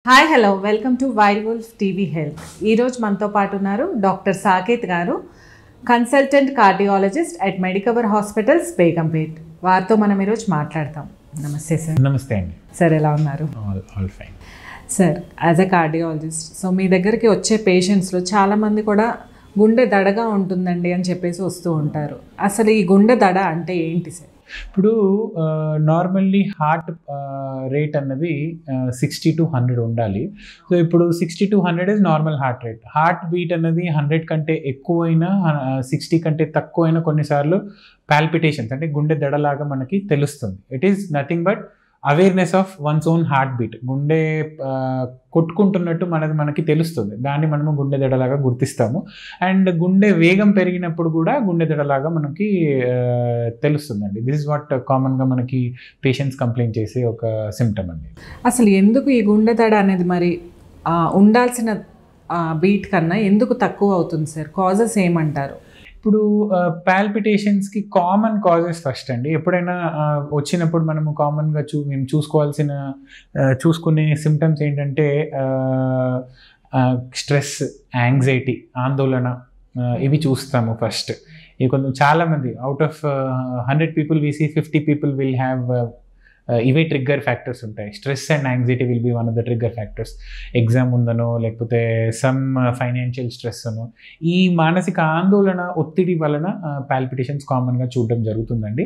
Hi hello welcome to wild wolf TV health. ఈరోజు మనతో పాటు ఉన్నారు డాక్టర్ సాకేత్ గారు, consultant cardiologist at Medicover hospitals Begumpet. వారితో మనం ఈరోజు మాట్లాడతాం. నమస్తే సార్. నమస్తే అండి. సార్ ఎలా ఉన్నారు? All fine sir, as a cardiologist, so మీ దగ్గరికి వచ్చే పేషెంట్స్లో చాలామంది కూడా గుండె దడగా ఉంటుందండి అని చెప్పేసి వస్తూ ఉంటారు. అసలు ఈ గుండె దడ అంటే ఏంటి సార్? ఇప్పుడు నార్మల్లీ హార్ట్ రేట్ అన్నది 60 to 100 ఉండాలి. సో ఇప్పుడు 60 to 100 is normal heart rate. Heart beat అన్నది 100 కంటే ఎక్కువైనా 60 కంటే తక్కువైనా కొన్నిసార్లు పాల్పిటేషన్స్ అంటే గుండె దడలాగా మనకి తెలుస్తుంది. It is nothing but awareness of once own heart beat. గుండె కొట్టుకుంటున్నట్టు మనకి తెలుస్తుంది. దాన్ని మనము గుండె దడలాగా గుర్తిస్తాము. అండ్ గుండె వేగం పెరిగినప్పుడు కూడా గుండె దడలాగా మనకి తెలుస్తుందండి. దిస్ ఇస్ వాట్ కామన్గా మనకి పేషెంట్స్ కంప్లైంట్ చేసే ఒక సిమ్టమ్ అండి. అసలు ఎందుకు ఈ గుండె దడ అనేది మరి ఉండాల్సిన బీట్ కన్నా ఎందుకు తక్కువ అవుతుంది సార్? కాజెస్ ఏమంటారు? ఇప్పుడు పాల్పిటేషన్స్కి కామన్ కాజెస్ ఫస్ట్ అండి. ఎప్పుడైనా వచ్చినప్పుడు మనము కామన్గా మేము చూసుకునే సిమ్టమ్స్ ఏంటంటే స్ట్రెస్, యాంగ్జైటీ, ఆందోళన, ఇవి చూస్తాము ఫస్ట్. ఇవి కొంచెం చాలామంది out of 100 people we see 50 people will have ఇవే ట్రిగ్గర్ ఫ్యాక్టర్స్ ఉంటాయి. Stress and anxiety will be one of the trigger factors. Exam ఉందనో లేకపోతే సమ్ ఫైనాన్షియల్ స్ట్రెస్ అనో, ఈ మానసిక ఆందోళన, ఒత్తిడి వలన పాల్పిటేషన్స్ కామన్గా చూడడం జరుగుతుందండి.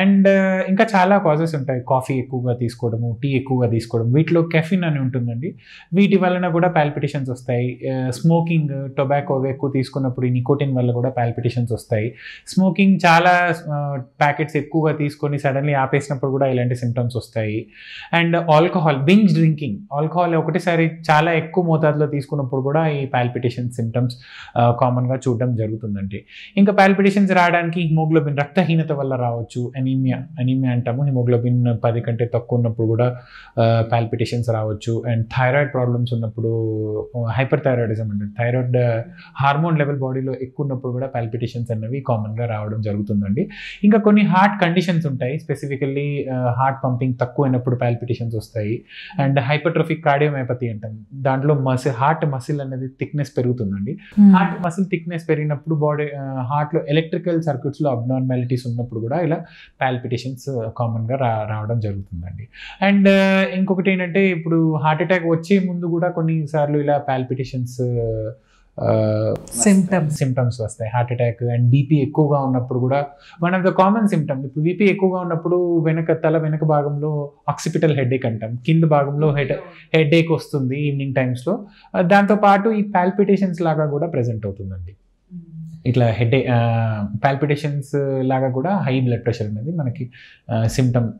అండ్ ఇంకా చాలా కాజెస్ ఉంటాయి. కాఫీ ఎక్కువగా తీసుకోవడము, టీ ఎక్కువగా తీసుకోవడం, వీటిలో కెఫిన్ అని ఉంటుందండి. వీటి వలన కూడా పాల్పిటేషన్స్ వస్తాయి. స్మోకింగ్, టొబాకో ఎక్కువ తీసుకున్నప్పుడు ఈ నికోటిన్ వల్ల కూడా పాల్పిటేషన్స్ వస్తాయి. స్మోకింగ్ చాలా ప్యాకెట్స్ ఎక్కువగా తీసుకొని సడన్లీ ఆపేసినప్పుడు కూడా ఇలాంటి సిమ్టమ్స్ వస్తాయి. And alcohol, binge drinking, alcohol ఒకటిసారి చాలా ఎక్కువ మోతాదులో తీసుకున్నప్పుడు కూడా ఈ పాల్పిటేషన్ సిమ్టమ్స్ కామన్గా చూడడం జరుగుతుందండి. ఇంకా పాల్పిటేషన్స్ రావడానికి హిమోగ్లోబిన్ రక్తహీనత వల్ల రావచ్చు. అనీమియా అంటాము. హిమోగ్లోబిన్ 10 కంటే తక్కువ ఉన్నప్పుడు కూడా పాల్పిటేషన్స్ రావచ్చు. అండ్ థైరాయిడ్ ప్రాబ్లమ్స్ ఉన్నప్పుడు, హైపర్ థైరాయిడిజం అంటే థైరాయిడ్ హార్మోన్ లెవెల్ బాడీలో ఎక్కువ ఉన్నప్పుడు కూడా పాల్పిటేషన్స్ అనేవి కామన్గా రావడం జరుగుతుందండి. ఇంకా కొన్ని హార్ట్ కండిషన్స్ ఉంటాయి. స్పెసిఫికల్లీ హార్ట్ పంపింగ్ తక్కువైనప్పుడు పాల్పిటేషన్స్ వస్తాయి. అండ్ హైపర్ట్రోఫిక్ కార్డియోమైపతి అంటాం. దాంట్లో హార్ట్ మసిల్ అనేది థిక్నెస్ పెరుగుతుందండి. హార్ట్ మసిల్ థిక్నెస్ పెరిగినప్పుడు హార్ట్లో ఎలక్ట్రికల్ సర్క్యూట్స్లో అబ్నార్మాలిటీస్ ఉన్నప్పుడు కూడా ఇలా పాల్పిటేషన్స్ కామన్గా రావడం జరుగుతుందండి. అండ్ ఇంకొకటి ఏంటంటే, ఇప్పుడు హార్ట్ అటాక్ వచ్చే ముందు కూడా కొన్నిసార్లు ఇలా పాల్పిటేషన్స్ సిమ్టమ్స్ వస్తాయి. హార్ట్ అటాక్ అండ్ బీపీ ఎక్కువగా ఉన్నప్పుడు కూడా one of the common symptom. ఇప్పుడు బీపీ ఎక్కువగా ఉన్నప్పుడు తల వెనక భాగంలో ఆక్సిపిటల్ హెడేక్ అంటాం. కింద భాగంలో హెడేక్ వస్తుంది ఈవినింగ్ టైమ్స్లో. దాంతోపాటు ఈ పాల్పిటేషన్స్ లాగా కూడా ప్రెజెంట్ అవుతుందండి. ఇట్లా పాల్పిటేషన్స్ లాగా కూడా హై బ్లడ్ ప్రెషర్ అనేది మనకి సిమ్టమ్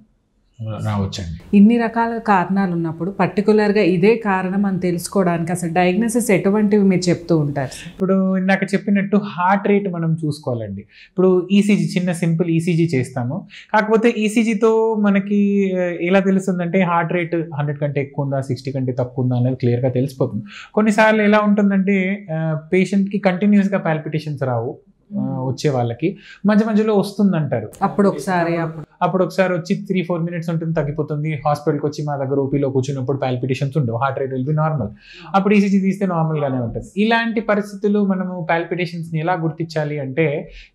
రావచ్చండి. ఇన్ని రకాల కారణాలు ఉన్నప్పుడు పర్టికులర్గా ఇదే కారణం అని తెలుసుకోవడానికి అసలు డయాగ్నోసిస్ ఎటువంటివి మీరు చెప్తూ ఉంటారు? ఇప్పుడు ఇందాక చెప్పినట్టు హార్ట్ రేట్ మనం చూసుకోవాలండి. ఇప్పుడు ఈసీజీ, చిన్న సింపుల్ ఈసీజీ చేస్తాము. కాకపోతే ఈసీజీతో మనకి ఎలా తెలుస్తుందంటే హార్ట్ రేట్ 100 కంటే ఎక్కువ ఉందా, 60 కంటే తక్కువ ఉందా అనేది క్లియర్గా తెలిసిపోతుంది. కొన్నిసార్లు ఎలా ఉంటుందంటే పేషెంట్కి కంటిన్యూస్గా పాల్పిటేషన్స్ రావు. వచ్చే వాళ్ళకి మధ్య మధ్యలో వస్తుందంటారు. అప్పుడు ఒకసారి వచ్చి 3-4 minutes ఉంటుంది, తగ్గిపోతుంది. హాస్పిటల్కి వచ్చి మా దగ్గర ఓపీలో కూర్చున్నప్పుడు పాల్పిటేషన్స్ ఉండవు, heart rate will be normal. అప్పుడు ఈసీజీ తీస్తే నార్మల్గానే ఉంటుంది. ఇలాంటి పరిస్థితుల్లో మనము పాల్పిటేషన్స్ని ఎలా గుర్తించాలి అంటే,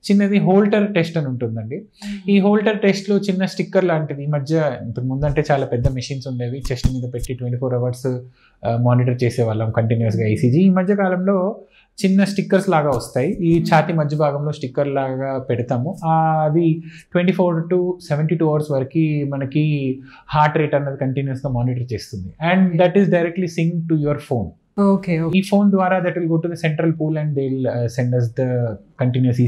చిన్నది హోల్టర్ టెస్ట్ అని ఉంటుందండి. ఈ హోల్టర్ టెస్ట్లో చిన్న స్టిక్కర్ లాంటిది, ఈ మధ్య ఇంతకు ముందంటే చాలా పెద్ద మెషిన్స్ ఉండేవి, చెస్ట్ మీద పెట్టి 24 hours మానిటర్ చేసేవాళ్ళం కంటిన్యూస్గా ఈసీజీ. ఈ మధ్య కాలంలో చిన్న స్టిక్కర్స్ లాగా వస్తాయి. ఈ ఛాతీ మధ్య భాగంలో స్టిక్కర్ లాగా పెడతాము. అది 24 to 72 hours వరకు మనకి హార్ట్ రేట్ అన్నది కంటిన్యూస్గా మానిటర్ చేస్తుంది. And that is directly sync to your phone. ఈ ఫోన్ ద్వారా that will go to the central pool and they will send us the continuous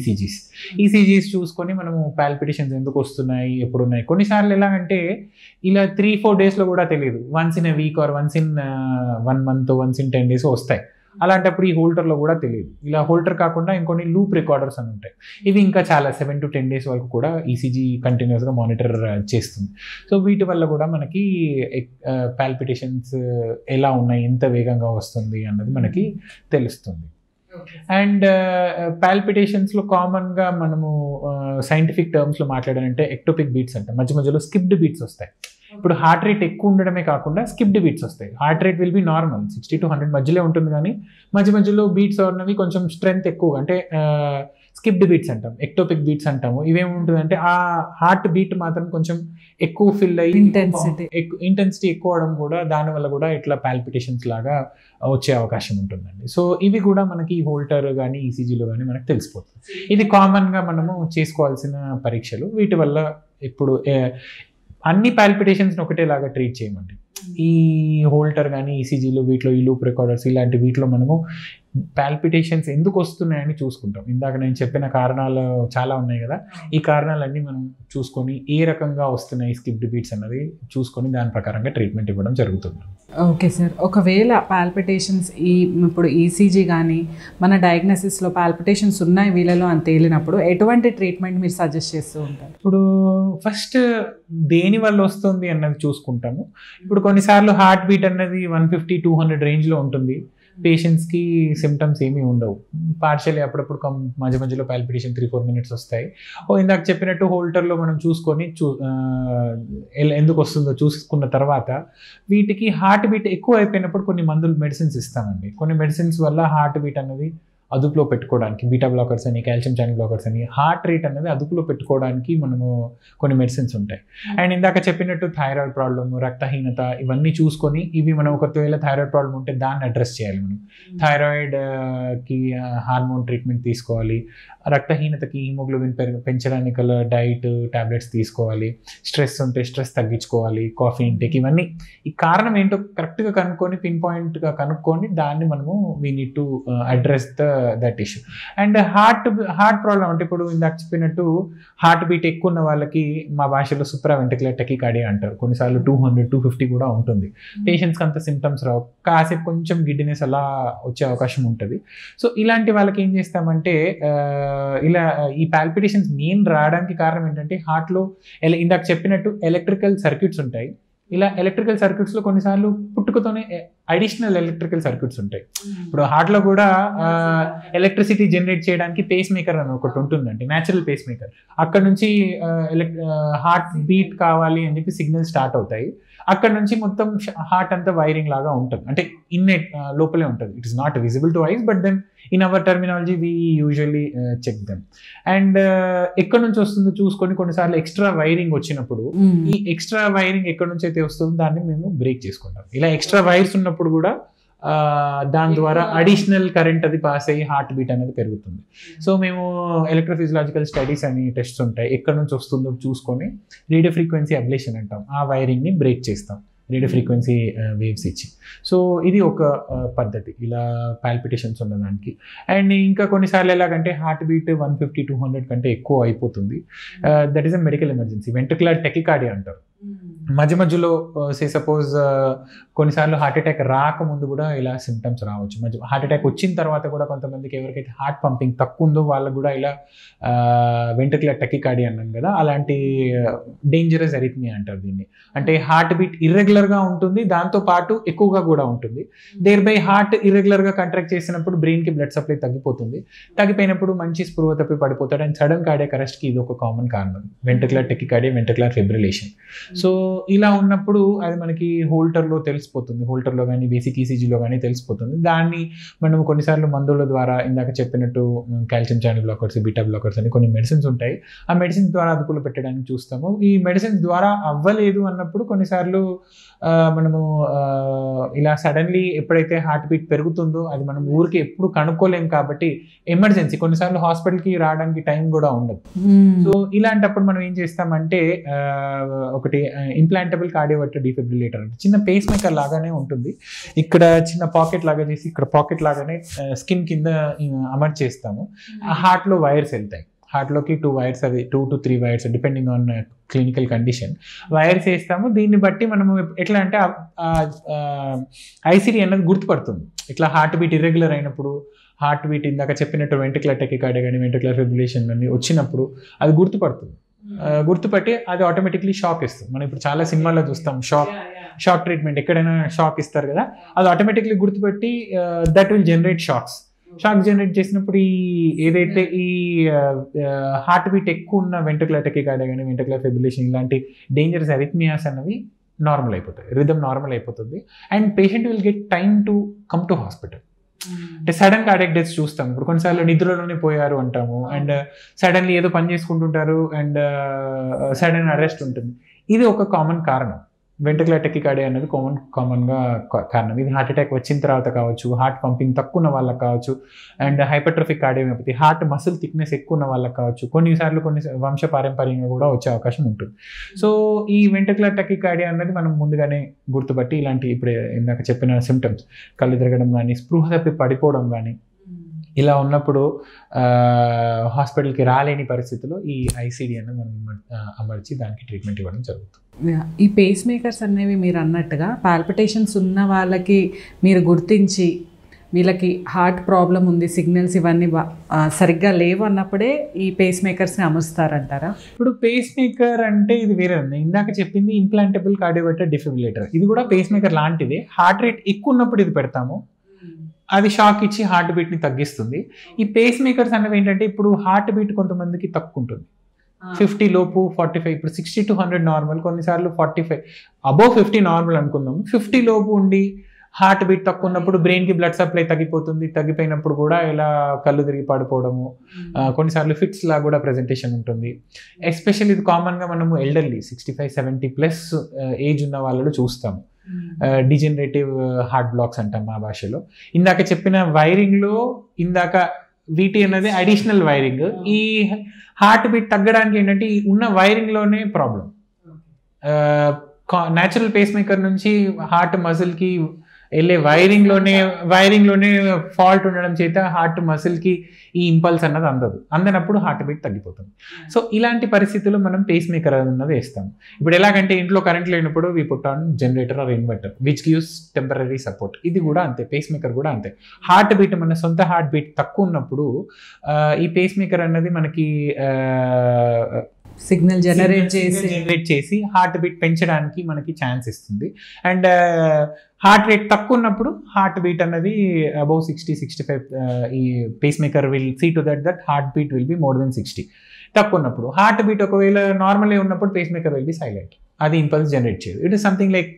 ECGs చూసుకొని మనము పాల్పిటేషన్స్ ఎందుకు వస్తున్నాయి, ఎప్పుడు ఉన్నాయి. కొన్నిసార్లు ఎలాగంటే ఇలా 3-4 daysలో కూడా తెలియదు. Once in a week or once in 1 month, once in 10 days వస్తాయి. అలాంటప్పుడు ఈ హోల్డర్లో కూడా తెలియదు. ఇలా హోల్డర్ కాకుండా ఇంకొన్ని లూప్ రికార్డర్స్ అని ఉంటాయి. ఇవి ఇంకా చాలా 7 to 10 days వరకు కూడా ఈసీజీ కంటిన్యూస్గా మానిటర్ చేస్తుంది. సో వీటి వల్ల కూడా మనకి పాల్పిటేషన్స్ ఎలా ఉన్నాయి, ఎంత వేగంగా వస్తుంది అన్నది మనకి తెలుస్తుంది. అండ్ పాల్పిటేషన్స్లో కామన్గా మనము సైంటిఫిక్ టర్మ్స్లో మాట్లాడాలంటే ఎక్టోపిక్ బీట్స్ అంటే మధ్య మధ్యలో స్కిప్డ్ బీట్స్ వస్తాయి. ఇప్పుడు హార్ట్ రేట్ ఎక్కువ ఉండడమే కాకుండా స్కిప్డ్ బీట్స్ వస్తాయి. Heart rate will be normal 60 to 100 మధ్యలో ఉంటుంది, కానీ మధ్యలో బీట్స్ ఉన్నవి కొంచెం స్ట్రెంగ్త్ ఎక్కువ, అంటే స్కిప్డ్ బీట్స్ అంటాం, ఎక్టోపిక్ బీట్స్ అంటాము. ఇవేముంటుందంటే ఆ హార్ట్ బీట్ మాత్రం కొంచెం ఎక్కువ ఫిల్ అయ్యి ఇంటెన్సిటీ ఎక్కువ అవడం కూడా, దానివల్ల కూడా ఇట్లా పాల్పిటేషన్స్ లాగా వచ్చే అవకాశం ఉంటుందండి. సో ఇవి కూడా మనకి హోల్టర్ కానీ ఈసీజీలో కానీ మనకు తెలిసిపోతుంది. ఇది కామన్గా మనము చేసుకోవాల్సిన పరీక్షలు. వీటి వల్ల ఇప్పుడు అన్ని పాల్పిటేషన్స్ని ఒకటేలాగా ట్రీట్ చేయమండి. ఈ హోల్టర్ కానీ ఈసీజీలో వీటిలో ఈ లూప్ రికార్డర్స్ ఇలాంటి వీటిలో మనము పాల్పిటేషన్స్ ఎందుకు వస్తున్నాయని చూసుకుంటాం. ఇందాక నేను చెప్పిన కారణాలు చాలా ఉన్నాయి కదా, ఈ కారణాలన్నీ మనం చూసుకొని ఏ రకంగా వస్తున్నాయి స్కిప్డ్ బీట్స్ అన్నది చూసుకొని దాని ప్రకారంగా ట్రీట్మెంట్ ఇవ్వడం జరుగుతుంది. ఓకే సార్, ఒకవేళ పాల్పిటేషన్స్ ఇప్పుడు ఈసీజీ కానీ మన డయాగ్నోసిస్లో పాల్పిటేషన్స్ ఉన్నాయి వీళ్ళలో అని తేలినప్పుడు ఎటువంటి ట్రీట్మెంట్ మీరు సజెస్ట్ చేస్తూ ఉంటారు? ఇప్పుడు ఫస్ట్ దేని వల్ల వస్తుంది అన్నది చూసుకుంటాము. ఇప్పుడు కొన్నిసార్లు హార్ట్ బీట్ అన్నది 150-200 రేంజ్లో ఉంటుంది. పేషెంట్స్కి సిమ్టమ్స్ ఏమీ ఉండవు. పార్షియల్లీ అప్పుడప్పుడు మధ్యలో పాల్పిటేషన్ 3-4 minutes వస్తాయి. ఇందాక చెప్పినట్టు హోల్టర్లో మనం చూసుకొని ఎందుకు వస్తుందో చూసుకున్న తర్వాత వీటికి హార్ట్ బీట్ ఎక్కువ అయిపోయినప్పుడు కొన్ని మెడిసిన్స్ ఇస్తామండి. కొన్ని మెడిసిన్స్ వల్ల హార్ట్ బీట్ అనేది అదుపులో పెట్టుకోవడానికి, బీటా బ్లాకర్స్ అని, కాల్షియం ఛానల్ బ్లాకర్స్ అని, హార్ట్ రేట్ అనేది అదుపులో పెట్టుకోవడానికి మనము కొన్ని మెడిసిన్స్ ఉంటాయి. అండ్ ఇందాక చెప్పినట్టు థైరాయిడ్ ప్రాబ్లమ్, రక్తహీనత ఇవన్నీ చూసుకొని ఇవి మనం ఒకవేళ థైరాయిడ్ ప్రాబ్లం ఉంటే దాన్ని అడ్రస్ చేయాలి. మనం థైరాయిడ్కి హార్మోన్ ట్రీట్మెంట్ తీసుకోవాలి. రక్తహీనతకి హిమోగ్లోబిన్ పెంచడానికి డైట్ టాబ్లెట్స్ తీసుకోవాలి. స్ట్రెస్ ఉంటే స్ట్రెస్ తగ్గించుకోవాలి, కాఫీ ఇంటేక్, ఇవన్నీ ఈ కారణం ఏంటో కరెక్ట్గా కనుక్కొని పిన్పాయింట్గా కనుక్కొని దాన్ని మనము we need to address that issue. And heart problem అంటే ఇప్పుడు ఇందాక చెప్పినట్టు హార్ట్ బీట్ ఎక్కువ ఉన్న వాళ్ళకి మా భాషలో సూప్రా వెంట్రిక్యులర్ టెకికార్డియా అంటారు. కొన్నిసార్లు 200-250 కూడా ఉంటుంది. పేషెంట్స్కి అంత సిమ్టమ్స్ రావు, కాసేపు కొంచెం గిడ్డినెస్ అలా వచ్చే అవకాశం ఉంటుంది. సో ఇలాంటి వాళ్ళకి ఏం చేస్తామంటే ఇలా ఈ పాల్పిటేషన్స్ మెయిన్ రావడానికి కారణం ఏంటంటే హార్ట్లో ఇందాక చెప్పినట్టు ఎలక్ట్రికల్ సర్క్యూట్స్ ఉంటాయి. ఇలా ఎలక్ట్రికల్ సర్క్యూట్స్లో కొన్నిసార్లు పుట్టుకతోనే అడిషనల్ ఎలక్ట్రికల్ సర్క్యూట్స్ ఉంటాయి. ఇప్పుడు హార్ట్లో కూడా ఎలక్ట్రిసిటీ జనరేట్ చేయడానికి పేస్ మేకర్ అని ఒకటి ఉంటుందండి, న్యాచురల్ పేస్ మేకర్. అక్కడ నుంచి హార్ట్ బీట్ కావాలి అని చెప్పి సిగ్నల్ స్టార్ట్ అవుతాయి. అక్కడ నుంచి మొత్తం హార్ట్ అంతా వైరింగ్ లాగా ఉంటుంది, అంటే లోపలే ఉంటుంది. It is not visible to eyes, but then in our terminology we usually check them. And ఎక్కడి నుంచి వస్తుందో చూసుకొని కొన్నిసార్లు ఎక్స్ట్రా వైరింగ్ వచ్చినప్పుడు ఈ ఎక్స్ట్రా వైరింగ్ ఎక్కడి నుంచి అయితే వస్తుందో దాన్ని మేము బ్రేక్ చేసుకుంటాం. ఇలా ఎక్స్ట్రా వైర్స్ ఉన్నప్పుడు కూడా దాని ద్వారా అడిషనల్ కరెంట్ అది పాస్ అయ్యి హార్ట్ బీట్ అనేది పెరుగుతుంది. సో మేము ఎలక్ట్రోఫిజియలాజికల్ స్టడీస్ అని టెస్ట్స్ ఉంటాయి, ఎక్కడి నుంచి వస్తుందో చూసుకొని రేడియో ఫ్రీక్వెన్సీ అబ్లేషన్ అంటాం, ఆ వైరింగ్ని బ్రేక్ చేస్తాం రేడియో ఫ్రీక్వెన్సీ వేవ్స్ ఇచ్చి. సో ఇది ఒక పద్ధతి ఇలా పాల్పిటేషన్స్ ఉన్నదానికి. అండ్ ఇంకా కొన్నిసార్లు ఎలాగంటే హార్ట్ బీట్ 150-200 కంటే ఎక్కువ అయిపోతుంది. That is a medical emergency, ventricular tachycardia అంటారు. మధ్యలో సపోజ్ కొన్నిసార్లు హార్ట్ అటాక్ రాకముందు కూడా ఇలా సిమ్టమ్స్ రావచ్చు. హార్ట్ అటాక్ వచ్చిన తర్వాత కూడా కొంతమందికి ఎవరికైతే హార్ట్ పంపింగ్ తక్కువ ఉందో వాళ్ళకు కూడా ఇలా వెంట్రిక్యులర్ టెకికార్డియా అన్నాను కదా, అలాంటి డేంజరస్ అరిథ్మియా అంటారు దీన్ని. అంటే హార్ట్ బీట్ ఇర్రెగ్యులర్గా ఉంటుంది, దాంతో పాటు ఎక్కువగా కూడా ఉంటుంది. దేర్ బై హార్ట్ ఇర్రెగ్యులర్గా కాంట్రాక్ట్ చేసినప్పుడు బ్రెయిన్కి బ్లడ్ సప్లై తగ్గిపోతుంది. తగ్గిపోయినప్పుడు మంచి స్పృహ తప్పి పడిపోతాడు. అండ్ సడన్ కార్డియాక్ అరెస్ట్కి ఇది ఒక కామన్ కారణం, ventricular tachycardia, ventricular fibrillation. So ఇలా ఉన్నప్పుడు అది మనకి హోల్టర్లో తెలిసిపోతుంది, హోల్టర్లో కానీ బేసిక్ ఈసీజీలో కానీ తెలిసిపోతుంది. దాన్ని మనం కొన్నిసార్లు మందుల ద్వారా ఇందాక చెప్పినట్టు calcium channel blockers, beta blockers అని కొన్ని మెడిసిన్స్ ఉంటాయి, ఆ మెడిసిన్స్ ద్వారా అదుపులో పెట్టడానికి చూస్తాము. ఈ మెడిసిన్స్ ద్వారా అవ్వలేదు అన్నప్పుడు కొన్నిసార్లు మనము ఇలా సడన్లీ ఎప్పుడైతే హార్ట్ బీట్ పెరుగుతుందో అది మనం ఊరికి ఎప్పుడు కనుక్కోలేము కాబట్టి ఎమర్జెన్సీ కొన్నిసార్లు హాస్పిటల్కి రావడానికి టైం కూడా ఉండదు. సో ఇలాంటప్పుడు మనం ఏం చేస్తామంటే ఒకటి ఇంప్లాంటబుల్ కార్డియోవర్టర్ డిఫిబ్రిలేటర్ అంటే చిన్న పేస్ మేకర్ లాగానే ఉంటుంది. ఇక్కడ చిన్న పాకెట్ లాగా చేసి ఇక్కడ పాకెట్ లాగానే స్కిన్ కింద అమర్చేస్తాము. హార్ట్లో వైర్స్ వెళ్తాయి, హార్ట్లోకి 2 వైర్స్, అవి 2 to 3 wires depending on clinical condition wires వేస్తాము. దీన్ని బట్టి మనము ఎట్లా అంటే ఐసిడి అన్నది గుర్తుపడుతుంది. ఇట్లా హార్ట్ బీట్ ఇర్రెగ్యులర్ అయినప్పుడు, హార్ట్ బీట్ ఇందాక చెప్పినట్టు వెంట్రిక్యులర్ టెకికార్డియా కానీ వెంట్రిక్యులర్ ఫిబ్రిలేషన్ కానీ వచ్చినప్పుడు అది గుర్తుపడుతుంది. గుర్తుపట్టి అది ఆటోమేటిక్లీ షాక్ ఇస్తుంది. మనం ఇప్పుడు చాలా సినిమాల్లో చూస్తాం షాక్ ట్రీట్మెంట్, ఎక్కడైనా షాక్ ఇస్తారు కదా, అది ఆటోమేటిక్లీ గుర్తుపెట్టి that will generate shocks. Shock generate చేసినప్పుడు ఈ ఏదైతే ఈ హార్ట్ బీట్ ఎక్కువ ఉన్న వెంట్రుకులర్ టెకికార్డియా కానీ వెంట్రుకులర్ ఫిబ్రిలేషన్ ఇలాంటి డేంజరస్ అరిథ్మియాస్ అన్నవి నార్మల్ అయిపోతాయి, రిథమ్ నార్మల్ అయిపోతుంది and patient will get time to come to hospital. అంటే సడన్ కార్డియాక్ డెత్స్ చూస్తాం, ఇప్పుడు కొన్నిసార్లు నిద్రలోనే పోయారు అంటాము అండ్ సడన్లీ ఏదో పని చేసుకుంటుంటారు అండ్ సడన్ అరెస్ట్ ఉంటుంది. ఇది ఒక కామన్ కారణం. వెంట్రుకులర్ టెకికార్డియా అనేది కామన్గా కారణం. ఇది హార్ట్ అటాక్ వచ్చిన తర్వాత కావచ్చు, హార్ట్ పంపింగ్ తక్కువ ఉన్న వాళ్ళకి కావచ్చు, and hypertrophic cardiomyopathy heart muscle thickness ఎక్కువ ఉన్న వాళ్ళకి కావచ్చు, కొన్ని వంశపారంపర్యంగా కూడా వచ్చే అవకాశం ఉంటుంది. సో ఈ వెంట్రుకులర్ టెకికార్డియా అనేది మనం ముందుగానే గుర్తుపట్టి ఇలాంటి ఇప్పుడు ఇందాక చెప్పిన సిమ్టమ్స్ కళ్ళు తిరగడం కానీ, స్పృహ తప్పి పడిపోవడం కానీ ఇలా ఉన్నప్పుడు హాస్పిటల్కి రాలేని పరిస్థితిలో ఈ ఐసీడీ అనేది మనం అమర్చి దానికి ట్రీట్మెంట్ ఇవ్వడం జరుగుతుంది. ఈ పేస్ మేకర్స్ అనేవి మీరు అన్నట్టుగా పాల్పిటేషన్స్ ఉన్న వాళ్ళకి మీరు గుర్తించి వీళ్ళకి హార్ట్ ప్రాబ్లం ఉంది, సిగ్నల్స్ ఇవన్నీ సరిగ్గా లేవు అన్నప్పుడే ఈ పేస్ మేకర్స్ని అమరుస్తారంటారా? ఇప్పుడు పేస్ మేకర్ అంటే ఇది వేరే ఉంది. ఇందాక చెప్పింది ఇంప్లాంటబుల్ కార్డియోవర్టర్ డిఫిబ్రిలేటర్, ఇది కూడా పేస్ మేకర్ లాంటిదే. హార్ట్ రేట్ ఎక్కువ ఉన్నప్పుడు ఇది పెడతాము, అది షాక్ ఇచ్చి హార్ట్ బీట్ని తగ్గిస్తుంది. ఈ పేస్ మేకర్స్ అనేవి ఏంటంటే ఇప్పుడు హార్ట్ బీట్ కొంతమందికి తక్కువ ఉంటుంది, 50 లోపు 45, ఇప్పుడు 60 to 100 నార్మల్, కొన్నిసార్లు 45 అబోవ్ 50 నార్మల్ అనుకుందాము. 50 లోపు ఉండి హార్ట్ బీట్ తక్కువ ఉన్నప్పుడు బ్రెయిన్కి బ్లడ్ సప్లై తగ్గిపోతుంది, తగ్గిపోయినప్పుడు కూడా ఇలా కళ్ళు తిరిగి పడిపోవడము, కొన్నిసార్లు ఫిట్స్ లా కూడా ప్రెజెంటేషన్ ఉంటుంది. ఎస్పెషల్లీ ఇది కామన్గా మనము ఎల్డర్లీ 65-70+ ఏజ్ ఉన్న వాళ్ళలో చూస్తాము. డిజనరేటివ్ హార్ట్ బ్లాక్స్ అంటాం మా భాషలో. ఇందాక చెప్పిన వైరింగ్లో ఇందాక వీటి అన్నది అడిషనల్ వైరింగ్. ఈ హార్ట్ బీట్ తగ్గడానికి ఏంటంటే ఈ ఉన్న వైరింగ్లోనే ప్రాబ్లం. న్యాచురల్ పేస్ మేకర్ నుంచి హార్ట్ మజిల్కి వెళ్ళే వైరింగ్లోనే ఫాల్ట్ ఉండడం చేత హార్ట్ మసిల్కి ఈ ఇంపల్స్ అన్నది అందనప్పుడు హార్ట్ బీట్ తగ్గిపోతుంది. సో ఇలాంటి పరిస్థితుల్లో మనం పేస్ మేకర్ అన్నది వేస్తాం. ఇప్పుడు ఎలాగంటే ఇంట్లో కరెంట్ లేనప్పుడు we put on generator or inverter which gives temporary support. ఇది కూడా అంతే, పేస్ మేకర్ కూడా అంతే. హార్ట్ బీట్ మన సొంత హార్ట్ బీట్ తక్కువ ఉన్నప్పుడు ఈ పేస్ మేకర్ అన్నది మనకి సిగ్నల్ జనరేట్ చేసి హార్ట్ బీట్ పెంచడానికి మనకి ఛాన్స్ ఇస్తుంది. అండ్ హార్ట్ రేట్ తక్కువ ఉన్నప్పుడు హార్ట్ బీట్ అన్నది అబౌవ్ 60-65 ఈ pacemaker will see to that heartbeat will be more than 60. తక్కువ ఉన్నప్పుడు హార్ట్ బీట్ ఒకవేళ నార్మల్లీ ఉన్నప్పుడు pacemaker will be silent, అది ఇంపల్స్ జనరేట్ చేయదు. It is something like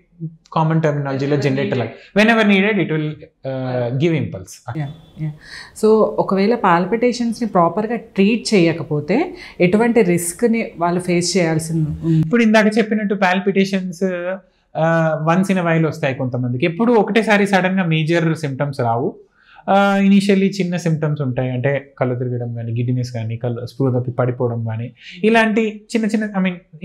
common టర్మినాలజీలో generator like whenever needed it will give impulse. So ఒకవేళ పాల్పిటేషన్స్ని ప్రాపర్గా ట్రీట్ చేయకపోతే ఎటువంటి రిస్క్ని వాళ్ళు ఫేస్ చేయాల్సింది? ఇప్పుడు ఇందాక చెప్పినట్టు పాల్పిటేషన్స్ వన్స్ ఇన్ వైల్ వస్తాయి కొంతమందికి, ఎప్పుడు ఒకటేసారి సడన్గా మేజర్ సిమ్టమ్స్ రావు. ఇనీషియల్లీ చిన్న సిమ్టమ్స్ ఉంటాయి, అంటే కళ్ళు తిరగడం కానీ, గిడ్డినెస్ కానీ, స్పృహ తప్పి పడిపోవడం కానీ, ఇలాంటి చిన్న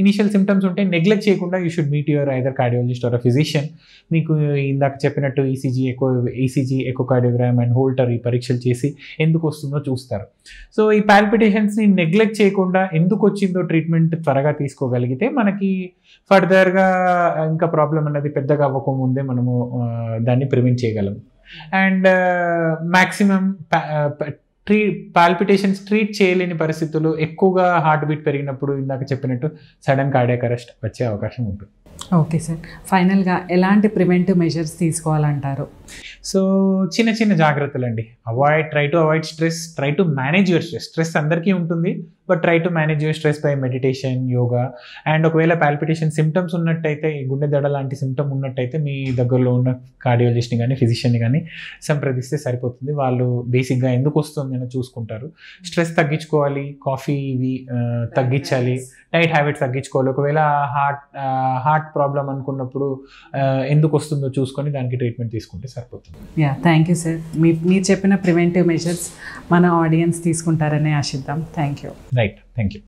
ఇనీషియల్ సిమ్టమ్స్ ఉంటే నెగ్లెక్ట్ చేయకుండా you should meet your either cardiologist or physician. మీకు ఇందాక చెప్పినట్టు ఈసీజీ ఎకోకార్డియోగ్రామ్ అండ్ హోల్టర్ ఈ పరీక్షలు చేసి ఎందుకు వస్తుందో చూస్తారు. సో ఈ పాల్పిటేషన్స్ని నెగ్లెక్ట్ చేయకుండా ఎందుకు వచ్చిందో ట్రీట్మెంట్ త్వరగా తీసుకోగలిగితే మనకి ఫర్దర్గా ఇంకా ప్రాబ్లం అనేది పెద్దగా అవ్వకముందే మనము దాన్ని ప్రివెంట్ చేయగలం. అండ్ మ్యాక్సిమం పాల్పిటేషన్స్ ట్రీట్ చేయలేని పరిస్థితుల్లో ఎక్కువగా హార్ట్ బీట్ పెరిగినప్పుడు ఇందాక చెప్పినట్టు సడన్ కార్డియాక్ అరెస్ట్ వచ్చే అవకాశం ఉంటుంది. ఓకే సార్, ఫైనల్గా ఎలాంటి ప్రివెంటివ్ మెజర్స్ తీసుకోవాలంటారు? సో చిన్న జాగ్రత్తలు అండి. Try to avoid stress, try to manage your stress. Stress అందరికీ ఉంటుంది, but try to manage your stress by meditation, yoga. And ఒకవేళ పాల్పిటేషన్ సిమ్టమ్స్ ఉన్నట్టయితే, గుండె దడ లాంటి సిమ్టమ్ ఉన్నట్టయితే మీ దగ్గరలో ఉన్న కార్డియాలజిస్ట్ని కానీ ఫిజిషియన్ని కానీ సంప్రదిస్తే సరిపోతుంది. వాళ్ళు బేసిక్గా ఎందుకు వస్తుంది అని చూసుకుంటారు. స్ట్రెస్ తగ్గించుకోవాలి, కాఫీ ఇవి తగ్గించాలి, డైట్ హ్యాబిట్స్ తగ్గించుకోవాలి. ఒకవేళ హార్ట్ ప్రాబ్లం అనుకున్నప్పుడు ఎందుకు వస్తుందో చూసుకొని దానికి ట్రీట్మెంట్ తీసుకుంటే సరిపోతుంది. Thank you sir. మీరు చెప్పిన ప్రివెంటివ్ మెజర్స్ మన ఆడియన్స్ తీసుకుంటారని ఆశిద్దాం. Thank you. Right, thank you.